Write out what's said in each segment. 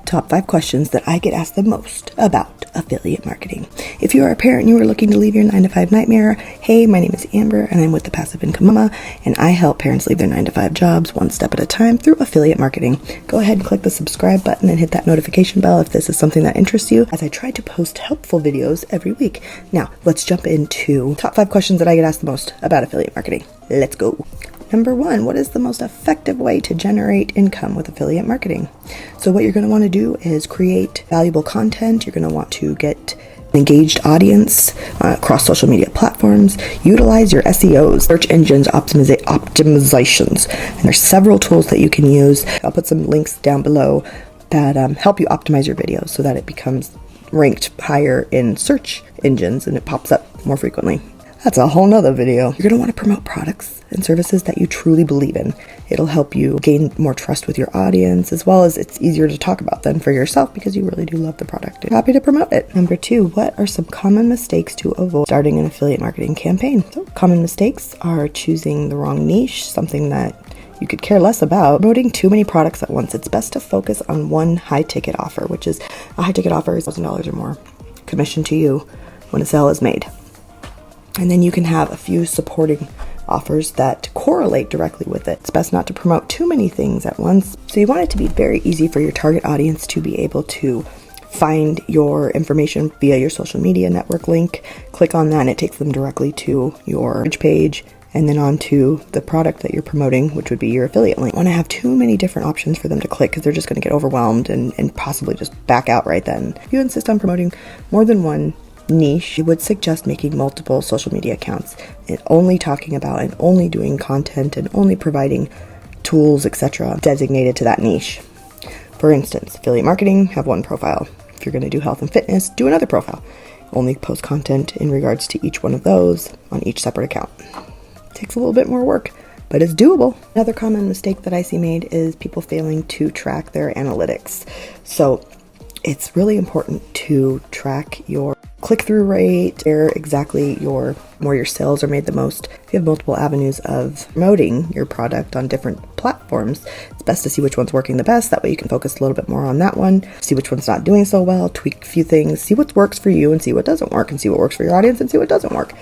top 5 questions that I get asked the most about affiliate marketing. If you are a parent and you are looking to leave your 9-to-5 nightmare, hey, my name is Amber and I'm with the Passive Income Mama, and I help parents leave their 9-to-5 jobs one step at a time through affiliate marketing. Go ahead and click the subscribe button and hit that notification bell if this is something that interests you, as I try to post helpful videos every week. Now, let's jump into top 5 questions that I get asked the most about affiliate marketing. Let's go. Number 1, what is the most effective way to generate income with affiliate marketing? So what you're going to want to do is create valuable content. You're going to want to get an engaged audience across social media platforms. Utilize your SEOs, search engines optimizations. And there's several tools that you can use. I'll put some links down below that help you optimize your videos so that it becomes ranked higher in search engines and it pops up more frequently. That's a whole nother video. You're going to want to promote products and services that you truly believe in. It'll help you gain more trust with your audience, as well as it's easier to talk about them for yourself because you really do love the product and happy to promote it. Number 2, what are some common mistakes to avoid starting an affiliate marketing campaign? So common mistakes are choosing the wrong niche, something that you could care less about, promoting too many products at once. It's best to focus on one high ticket offer, which is a high ticket offer is $1,000 or more, commission to you when a sale is made. And then you can have a few supporting offers that correlate directly with it. It's best not to promote too many things at once. So you want it to be very easy for your target audience to be able to find your information via your social media network link. Click on that and it takes them directly to your page and then onto the product that you're promoting, which would be your affiliate link. You want to have too many different options for them to click because they're just going to get overwhelmed and possibly just back out right then. If you insist on promoting more than one niche, I would suggest making multiple social media accounts and only talking about and only doing content and only providing tools, etc., designated to that niche. For instance, affiliate marketing, have one profile. If you're going to do health and fitness, do another profile. Only post content in regards to each one of those on each separate account. It takes a little bit more work, but it's doable. Another common mistake that I see made is people failing to track their analytics. So it's really important to track your click-through rate, where exactly where your sales are made the most. If you have multiple avenues of promoting your product on different platforms, it's best to see which one's working the best. That way you can focus a little bit more on that one, see which one's not doing so well, tweak a few things, see what works for you and see what doesn't work, and see what works for your audience and see what doesn't work.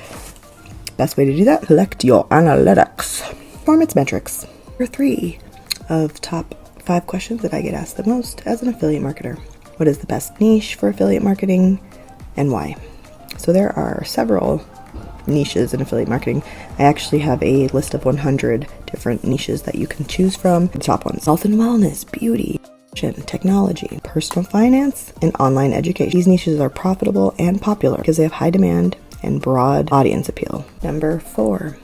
Best way to do that, collect your analytics. Performance metrics. Number 3 of top 5 questions that I get asked the most as an affiliate marketer. What is the best niche for affiliate marketing and why? So there are several niches in affiliate marketing. I actually have a list of 100 different niches that you can choose from. The top ones: health and wellness, beauty, technology, personal finance, and online education. These niches are profitable and popular because they have high demand and broad audience appeal. Number 4,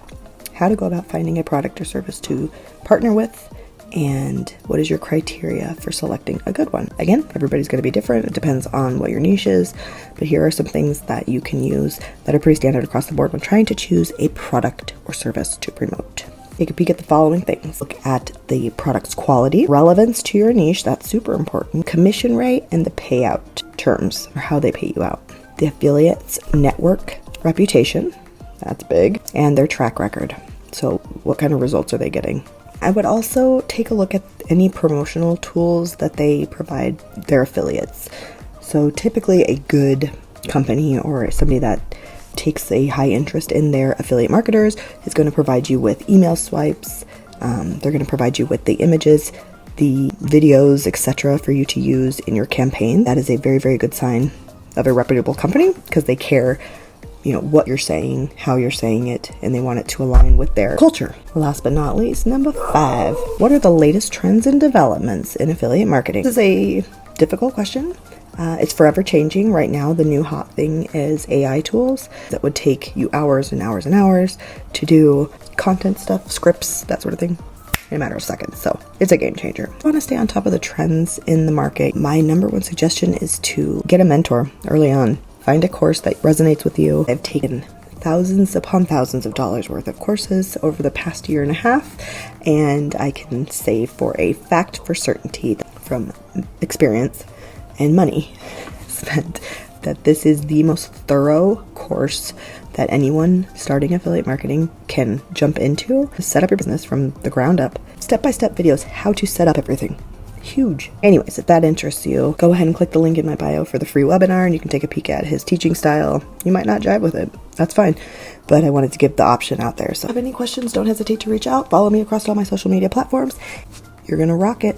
how to go about finding a product or service to partner with, and what is your criteria for selecting a good one. Again, everybody's going to be different. It depends on what your niche is, but here are some things that you can use that are pretty standard across the board when trying to choose a product or service to promote. Take a peek at the following things. Look at the product's quality, relevance to your niche, that's super important, commission rate, and the payout terms, or how they pay you out. The affiliate's network reputation, that's big, and their track record. So what kind of results are they getting? I would also take a look at any promotional tools that they provide their affiliates. So typically a good company or somebody that takes a high interest in their affiliate marketers is going to provide you with email swipes. They're going to provide you with the images, the videos, etc. for you to use in your campaign. That is a very, very good sign of a reputable company because they care what you're saying, how you're saying it, and they want it to align with their culture. Last but not least, number 5, what are the latest trends and developments in affiliate marketing? This is a difficult question. It's forever changing. Right now, the new hot thing is AI tools that would take you hours and hours and hours to do content stuff, scripts, that sort of thing, in a matter of seconds. So it's a game changer. If you want to stay on top of the trends in the market, my number 1 suggestion is to get a mentor early on. Find a course that resonates with you. I've taken thousands upon thousands of dollars worth of courses over the past 1.5 years, and I can say for a fact, for certainty, from experience and money spent, that this is the most thorough course that anyone starting affiliate marketing can jump into to set up your business from the ground up. Step-by-step videos, how to set up everything. huge. Anyways, if that interests you, go ahead and click the link in my bio for the free webinar, and you can take a peek at his teaching style. You might not jive with it. That's fine. But I wanted to give the option out there. So if you have any questions, don't hesitate to reach out. Follow me across all my social media platforms. You're going to rock it.